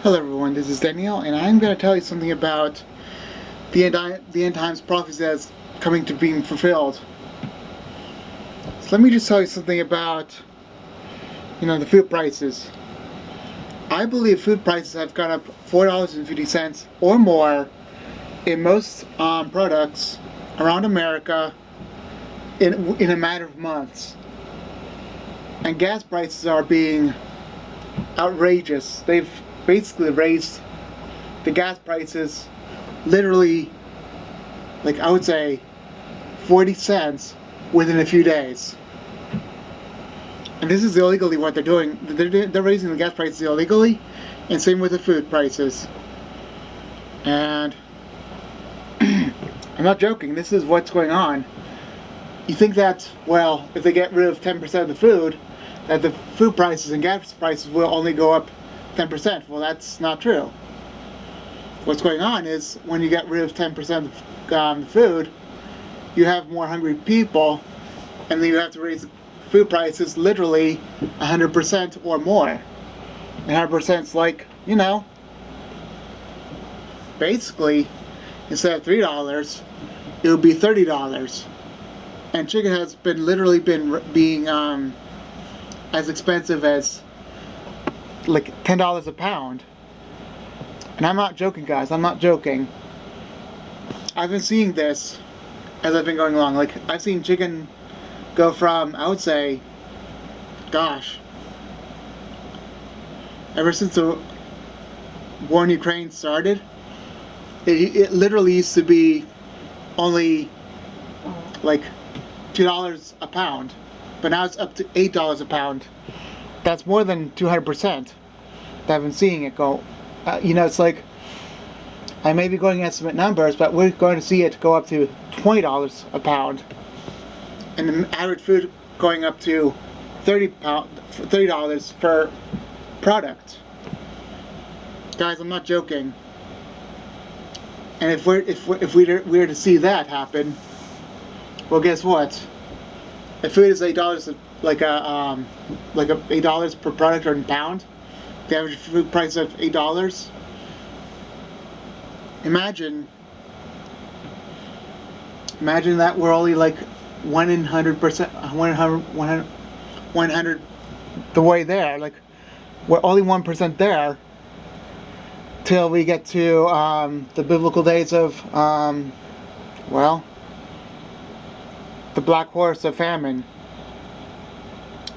Hello everyone, this is Daniel, and I'm going to tell you something about the end times prophecy that's coming to being fulfilled. So let me just tell you something about, the food prices. I believe food prices have gone up $4.50 or more in most products around America in a matter of months. And gas prices are being outrageous. They've basically raised the gas prices literally, like I would say, 40 cents within a few days. And this is illegally what they're doing. They're raising the gas prices illegally, and same with the food prices. And I'm not joking, this is what's going on. You think that, well, if they get rid of 10% of the food, that the food prices and gas prices will only go up 10%. Well, that's not true. What's going on is when you get rid of 10% of the food, you have more hungry people, and then you have to raise food prices literally 100% or more. And 100% is like, basically, instead of $3, it would be $30. And chicken has been literally being as expensive as like $10 a pound. And I'm not joking, guys. I'm not joking. I've been seeing this as I've been going along. Like, I've seen chicken go from, I would say, gosh, ever since the war in Ukraine started, it literally used to be only like $2 a pound, but now it's up to $8 a pound. That's more than 200%. I've been seeing it go. It's like, I may be going estimate numbers, but we're going to see it go up to $20 a pound, and the average food going up to $30 per product. Guys, I'm not joking. And if we were to see that happen, well, guess what? If food is $8, like $8 per product or in pound, the average food price of $8. Imagine that we're only like 100%, 100 the way there. Like, we're only 1% there till we get to the biblical days of the black horse of famine.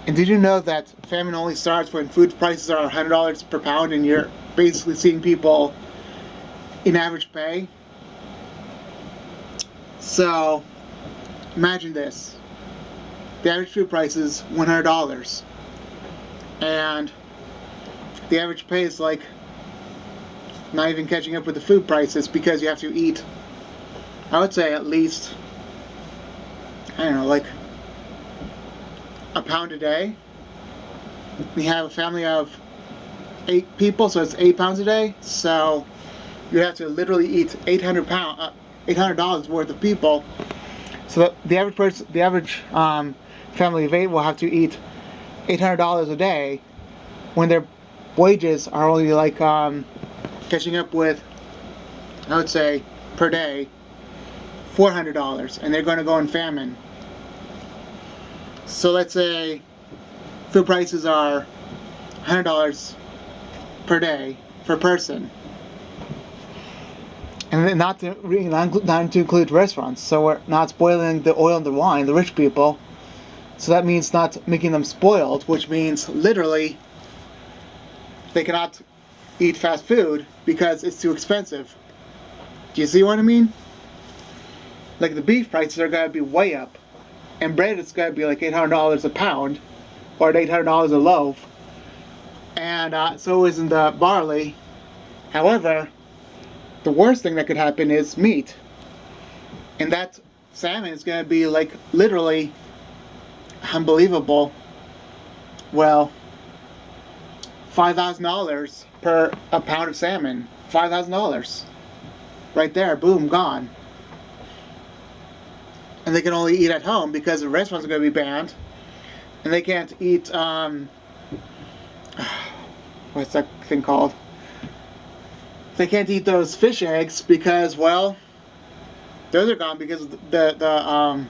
And did you know that famine only starts when food prices are $100 per pound and you're basically seeing people in average pay? So, imagine this. The average food price is $100. And the average pay is like not even catching up with the food prices, because you have to eat, I would say, at least, I don't know, like a pound a day. We have a family of 8 people, so it's 8 pounds a day. So you have to literally eat $800 worth of people. So the average family of 8 will have to eat $800 a day, when their wages are only like catching up with, I would say, per day, $400, and they're going to go in famine. So let's say food prices are $100 per day per person, and then not to include restaurants. So we're not spoiling the oil and the wine, the rich people. So that means not making them spoiled, which means literally they cannot eat fast food because it's too expensive. Do you see what I mean? Like, the beef prices are going to be way up, and bread is going to be like $800 a pound, or $800 a loaf, and so isn't the barley. However, the worst thing that could happen is meat, and that salmon is going to be like literally unbelievable. Well, $5,000 per a pound of salmon. $5,000 right there, boom, gone. And they can only eat at home because the restaurants are going to be banned, and they can't eat what's that thing called? they can't eat those fish eggs because, well, those are gone because the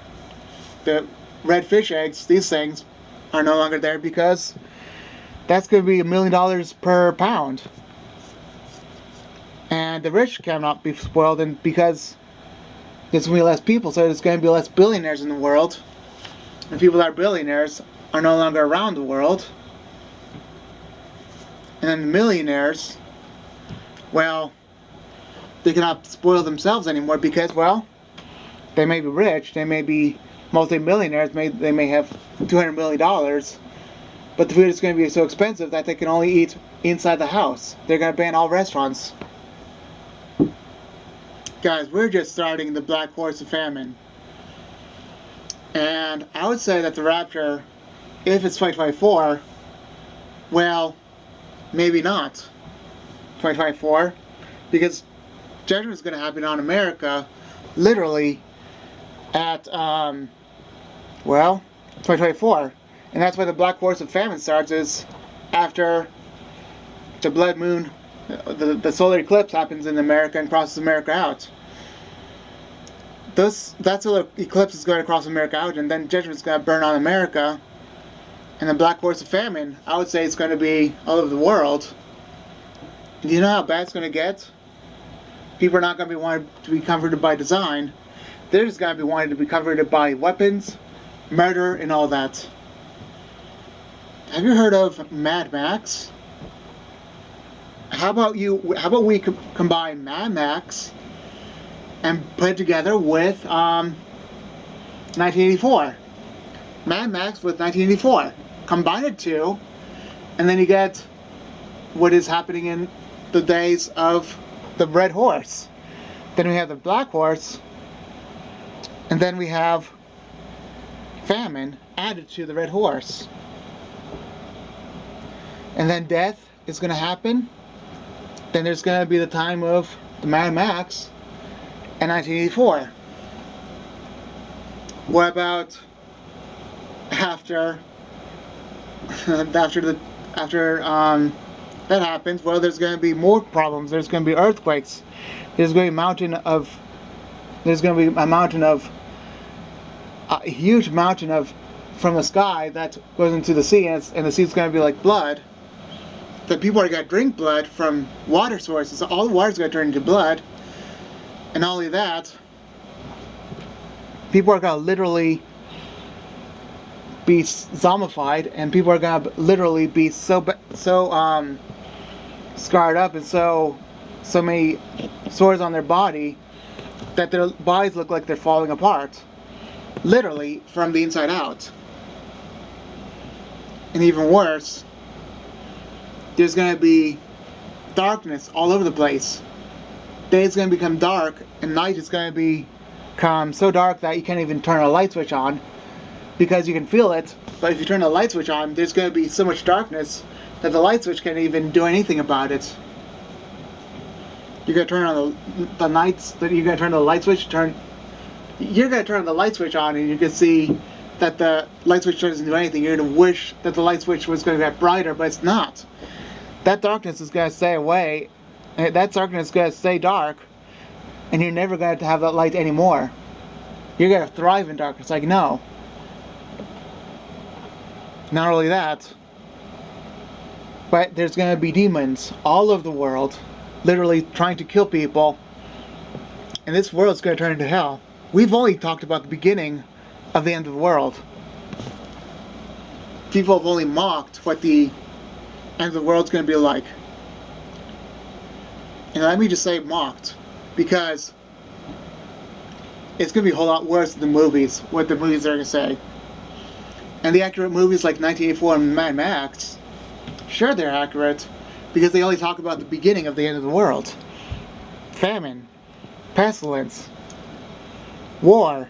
red fish eggs, these things, are no longer there because that's going to be $1 million per pound. And the rich cannot be spoiled, and because there's going to be less people, so there's going to be less billionaires in the world. And people that are billionaires are no longer around the world. And then the millionaires, well, they cannot spoil themselves anymore because, well, they may be rich, they may be multi-millionaires, they may have $200 million, but the food is going to be so expensive that they can only eat inside the house. They're going to ban all restaurants. Guys, we're just starting the black horse of famine. And I would say that the rapture, if it's 2024, well, maybe not 2024, because judgment is going to happen on America literally at, well, 2024. And that's why the black horse of famine starts, is after the blood moon, the solar eclipse happens in America and crosses America out. That solar eclipse is going to cross America out, and then judgment is going to burn on America. And the black horse of famine, I would say it's going to be all over the world. Do you know how bad it's going to get? People are not going to be wanting to be comforted by design. They're just going to be wanting to be comforted by weapons, murder, and all that. Have you heard of Mad Max? How about we combine Mad Max and put it together with 1984? Mad Max with 1984. Combine the two, and then you get what is happening in the days of the red horse. Then we have the black horse, and then we have famine added to the red horse. And then death is going to happen. Then there's going to be the time of the Mad Max in 1984. What about after that happens? Well, there's going to be more problems. There's going to be earthquakes. There's going to be a huge mountain from the sky that goes into the sea, and the sea is going to be like blood. The people are going to drink blood from water sources. All the water is going to turn into blood. And not only that, people are going to literally be zombified, and people are going to literally be so scarred up and so many sores on their body that their bodies look like they're falling apart, literally from the inside out. And even worse, there's going to be darkness all over the place. Day is going to become dark, and night is going to become so dark that you can't even turn a light switch on, because you can feel it. But if you turn the light switch on, there's going to be so much darkness that the light switch can't even do anything about it. You're going to turn on the lights. You're going to turn the light switch. You're going to turn the light switch on, and you can see that the light switch doesn't do anything. You're going to wish that the light switch was going to get brighter, but it's not. That darkness is going to stay away. That darkness is going to stay dark, and you're never going to have that light anymore. You're going to thrive in darkness. Like, no. Not only that, but there's going to be demons all over the world, literally trying to kill people, and this world is going to turn into hell. We've only talked about the beginning of the end of the world. People have only mocked what the end of the world's going to be like. And let me just say mocked, because it's going to be a whole lot worse than the movies, what the movies are going to say. And the accurate movies like 1984 and Mad Max, sure they're accurate, because they only talk about the beginning of the end of the world. Famine, pestilence, war,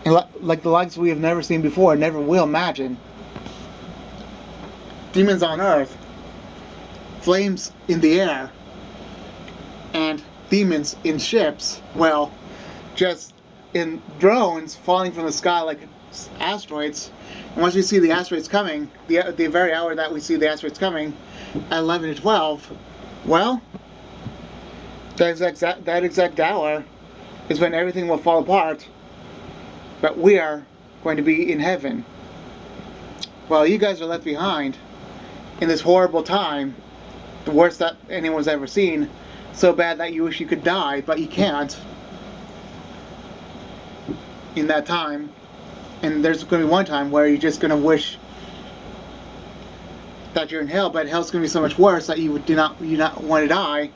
and like the likes we have never seen before, never will imagine. Demons on earth, flames in the air, and demons in ships, well, just in drones falling from the sky like asteroids. And once we see the asteroids coming, the very hour that we see the asteroids coming, at 11 to 12, well, That exact hour is when everything will fall apart, but we are going to be in heaven. While you guys are left behind in this horrible time, the worst that anyone's ever seen, so bad that you wish you could die, but you can't in that time. And there's going to be one time where you're just going to wish that you're in hell, but hell's going to be so much worse that you do not want to die.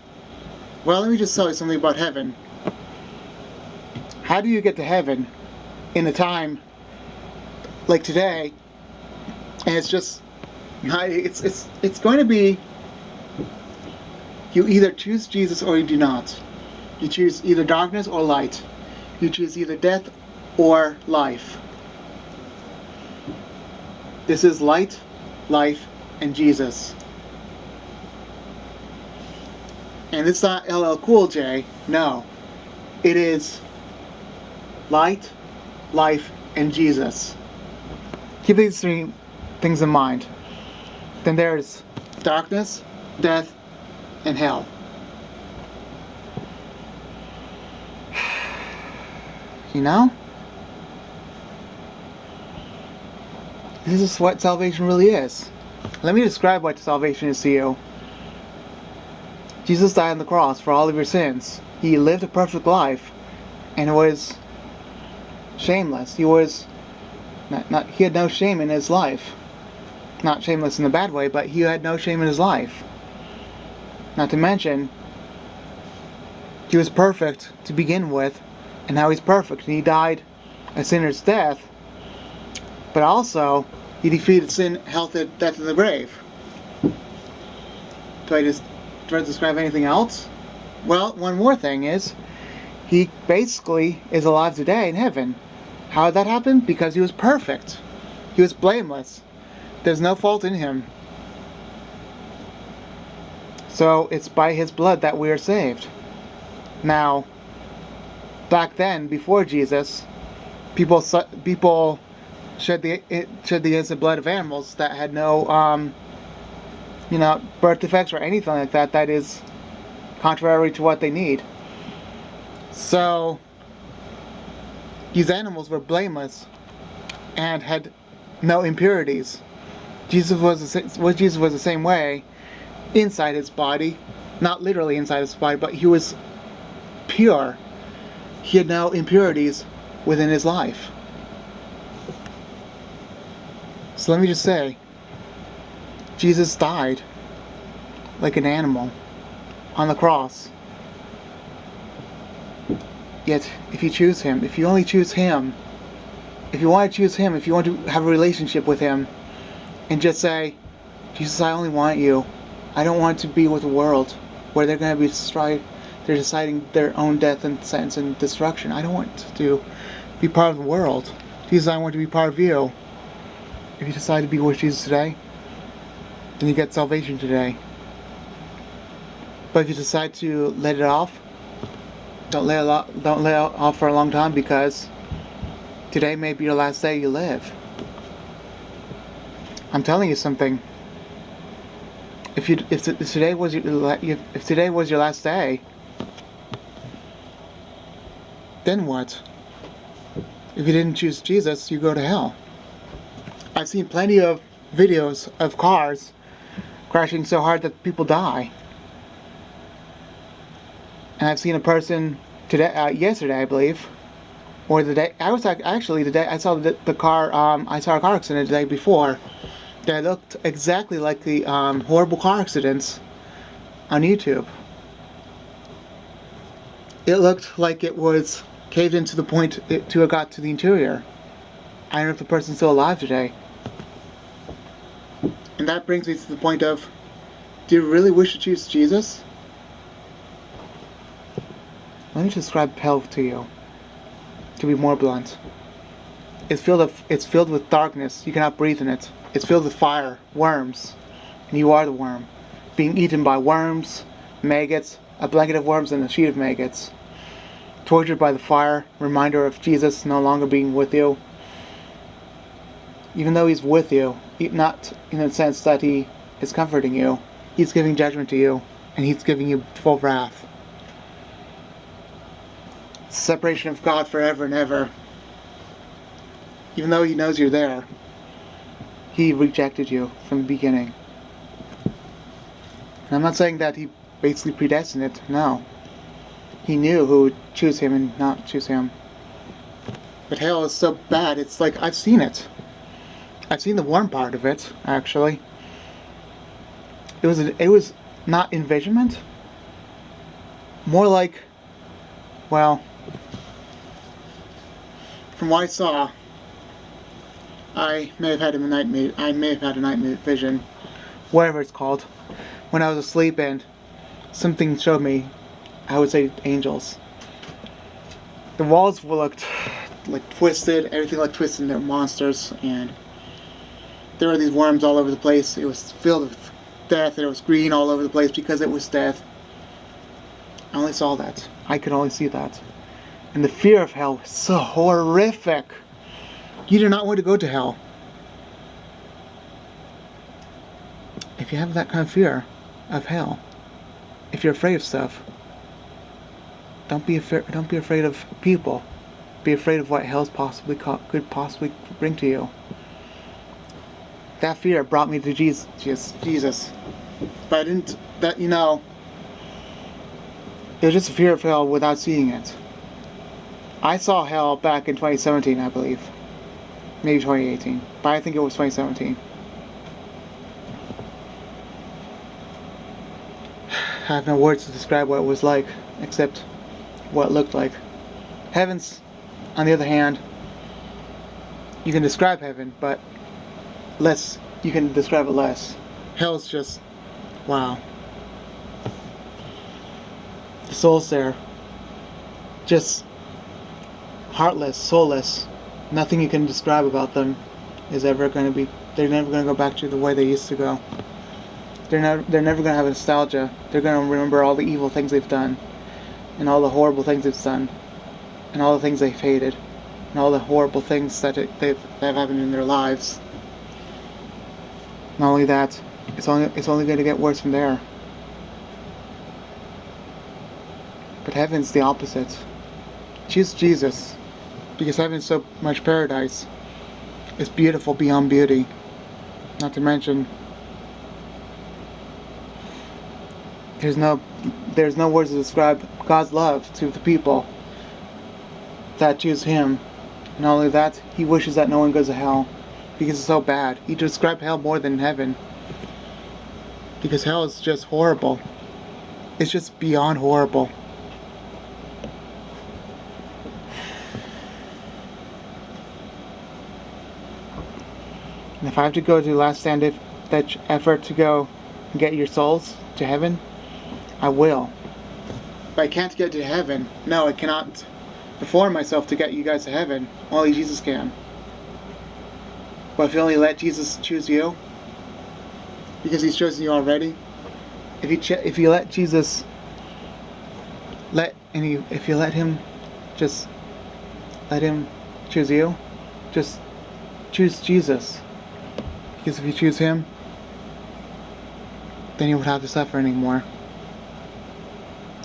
Well, let me just tell you something about heaven. How do you get to heaven in a time like today? And it's just, it's going to be, you either choose Jesus or you do not. You choose either darkness or light. You choose either death or life. This is light, life, and Jesus. And it's not LL Cool J, no. It is light, life, and Jesus. Keep these three things in mind. Then there's darkness, death, and hell. You know? This is what salvation really is. Let me describe what salvation is to you. Jesus died on the cross for all of your sins. He lived a perfect life, and it was shameless. He was he had no shame in his life. Not shameless in the bad way, but he had no shame in his life. Not to mention, he was perfect to begin with, and now he's perfect. And he died a sinner's death, but also he defeated sin, health, death, and the grave. Do I just try to describe anything else? Well, one more thing is, he basically is alive today in heaven. How did that happen? Because he was perfect. He was blameless. There's no fault in him. So it's by his blood that we are saved. Now, back then, before Jesus, people shed the innocent blood of animals that had no birth defects or anything like that. That is contrary to what they need. So these animals were blameless and had no impurities. Jesus was the same way inside his body, not literally inside his body, but he was pure. He had no impurities within his life. So let me just say, Jesus died like an animal on the cross. Yet, if you choose him, if you only choose him, if you want to choose him, if you want to have a relationship with him, and just say, Jesus, I only want you. I don't want to be with the world where they're going to be they're deciding their own death and sentence and destruction. I don't want to be part of the world. Jesus, I want to be part of you. If you decide to be with Jesus today, then you get salvation today. But if you decide to let it off, don't let it off for a long time, because today may be your last day you live. I'm telling you something. If today was your last day, then what? If you didn't choose Jesus, you go to hell. I've seen plenty of videos of cars crashing so hard that people die. And I've seen a person yesterday, I believe, or the day I saw the car. I saw a car accident the day before that looked exactly like the horrible car accidents on YouTube. It looked like it was caved in to the point it got to the interior. I don't know if the person's still alive today. And that brings me to the point of, do you really wish to choose Jesus? Let me describe hell to you, to be more blunt. It's filled with darkness. You cannot breathe in it. It's filled with fire, worms, and you are the worm, being eaten by worms, maggots, a blanket of worms and a sheet of maggots. Tortured by the fire, reminder of Jesus no longer being with you. Even though he's with you, not in the sense that he is comforting you, he's giving judgment to you, and he's giving you full wrath. separation of God forever and ever. Even though he knows you're there, he rejected you from the beginning. And I'm not saying that he basically predestined it. No. He knew who would choose him and not choose him. But hell is so bad. It's like, I've seen it. I've seen the warm part of it, actually. It was not envisionment. More like, well, from what I saw, I may have had a night vision, whatever it's called, when I was asleep and something showed me, I would say, angels. The walls looked like twisted, everything looked twisted, and they were monsters, and there were these worms all over the place. It was filled with death, and it was green all over the place because it was death. I only saw that. I could only see that. And the fear of hell was so horrific. You do not want to go to hell. If you have that kind of fear of hell, if you're afraid of stuff, don't be afraid of people. Be afraid of what hell could possibly bring to you. That fear brought me to Jesus. But I didn't. It was just a fear of hell without seeing it. I saw hell back in 2017, I believe. Maybe 2018. But I think it was 2017. I have no words to describe what it was like, except what it looked like. Heaven's, on the other hand, you can describe heaven, but you can describe it less. Hell's just, wow. The souls there, just heartless, soulless. Nothing you can describe about them is ever going to be, they're never going to go back to the way they used to go. They're never going to have nostalgia. They're going to remember all the evil things they've done, and all the horrible things they've done, and all the things they've hated, and all the horrible things that have happened in their lives. Not only that, it's only going to get worse from there. But heaven's the opposite. Choose Jesus, because heaven's so much paradise. It's beautiful beyond beauty. Not to mention, there's no words to describe God's love to the people that choose Him. Not only that, He wishes that no one goes to hell, because it's so bad. He described hell more than heaven, because hell is just horrible. It's just beyond horrible. And if I have to go to the last stand effort to go and get your souls to heaven, I will. But I can't get to heaven. No, I cannot perform myself to get you guys to heaven. Only Jesus can. But if you only let Jesus choose you, because He's chosen you already, if you let Jesus if you let Him choose you, just choose Jesus. Because if you choose Him, then you won't have to suffer anymore.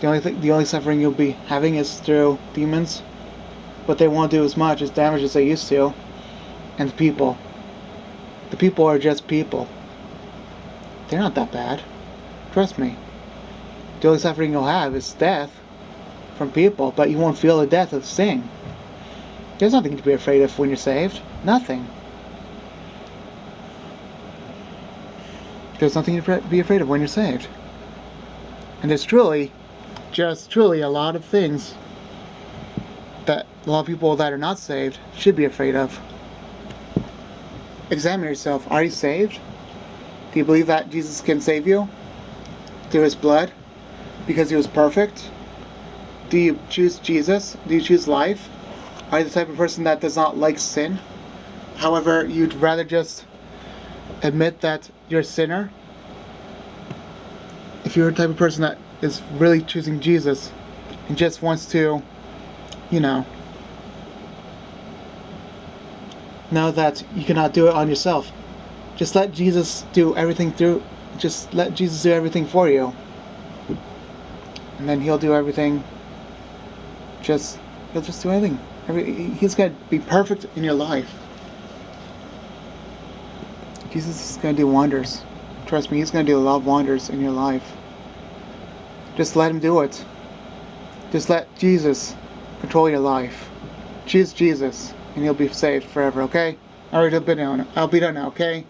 The only suffering you'll be having is through demons, but they won't do as much as damage as they used to. And the people are just people. They're not that bad. Trust me. The only suffering you'll have is death from people, but you won't feel the death of sin. There's nothing to be afraid of when you're saved. Nothing. There's nothing to be afraid of when you're saved. And there's truly a lot of things that a lot of people that are not saved should be afraid of. Examine yourself. Are you saved? Do you believe that Jesus can save you through His blood because He was perfect? Do you choose Jesus? Do you choose life? Are you the type of person that does not like sin? However, you'd rather just admit that you're a sinner? If you're the type of person that is really choosing Jesus and just wants to, know that you cannot do it on yourself, just let Jesus do everything for you, and then He'll do everything just He'll just do anything. He's going to be perfect in your life. Jesus is going to do wonders. Trust me, He's going to do a lot of wonders in your life. Just let Him do it. Just let Jesus control your life. Choose Jesus, and you'll be saved forever, okay? Alright, I'll be done now, okay?